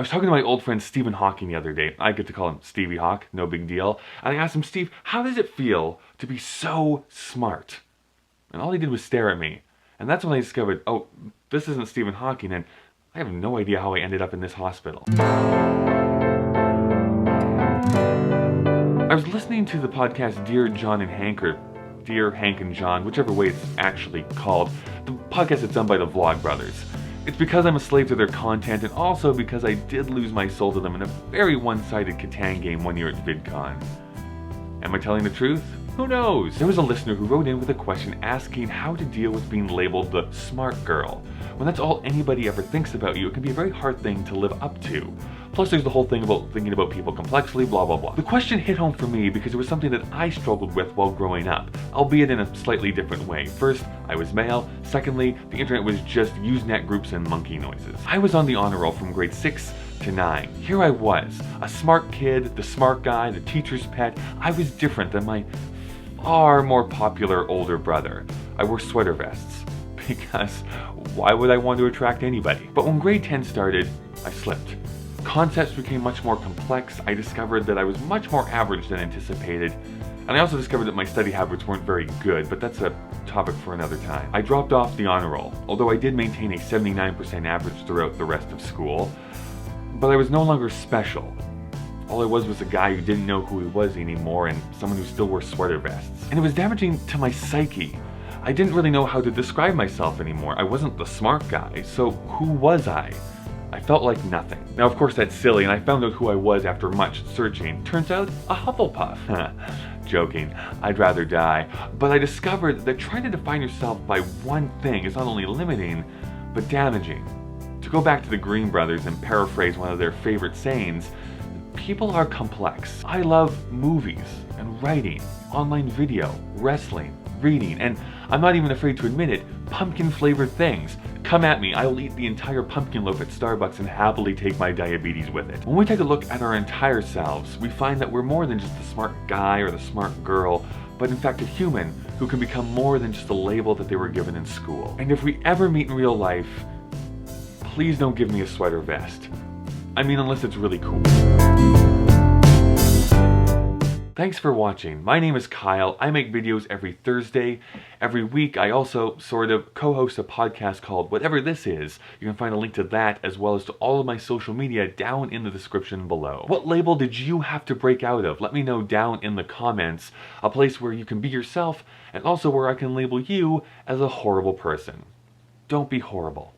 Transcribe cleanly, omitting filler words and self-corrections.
I was talking to my old friend Stephen Hawking the other day. I get to call him Stevie Hawk, no big deal. And I asked him, Steve, how does it feel to be so smart? And all he did was stare at me. And that's when I discovered, oh, this isn't Stephen Hawking, and I have no idea how I ended up in this hospital. I was listening to the podcast Dear John and Hank, or Dear Hank and John, whichever way it's actually called, the podcast that's done by the Vlogbrothers. It's because I'm a slave to their content, and also because I did lose my soul to them in a very one-sided Catan game one year at VidCon. Am I telling the truth? Who knows? There was a listener who wrote in with a question asking how to deal with being labeled the smart girl. When that's all anybody ever thinks about you, it can be a very hard thing to live up to. Plus there's the whole thing about thinking about people complexly, blah blah blah. The question hit home for me because it was something that I struggled with while growing up, albeit in a slightly different way. First, I was male. Secondly, the internet was just Usenet groups and monkey noises. I was on the honor roll from grade 6 to 9. Here I was, a smart kid, the smart guy, the teacher's pet. I was different than my far more popular older brother. I wore sweater vests because why would I want to attract anybody? But when grade 10 started, I slipped. Concepts became much more complex. I discovered that I was much more average than anticipated. And I also discovered that my study habits weren't very good, but that's a topic for another time. I dropped off the honor roll, although I did maintain a 79% average throughout the rest of school. But I was no longer special. All I was a guy who didn't know who he was anymore and someone who still wore sweater vests. And it was damaging to my psyche. I didn't really know how to describe myself anymore. I wasn't the smart guy, so who was I? I felt like nothing. Now of course that's silly, and I found out who I was after much searching. Turns out, a Hufflepuff. Joking, I'd rather die. But I discovered that trying to define yourself by one thing is not only limiting, but damaging. To go back to the Green Brothers and paraphrase one of their favorite sayings, people are complex. I love movies and writing, online video, wrestling, reading, and I'm not even afraid to admit it, pumpkin-flavored things. Come at me, I will eat the entire pumpkin loaf at Starbucks and happily take my diabetes with it. When we take a look at our entire selves, we find that we're more than just the smart guy or the smart girl, but in fact a human who can become more than just a label that they were given in school. And if we ever meet in real life, please don't give me a sweater vest. I mean, unless it's really cool. Thanks for watching. My name is Kyle. I make videos every Thursday. Every week I also sort of co-host a podcast called Whatever This Is. You can find a link to that as well as to all of my social media down in the description below. What label did you have to break out of? Let me know down in the comments. A place where you can be yourself and also where I can label you as a horrible person. Don't be horrible.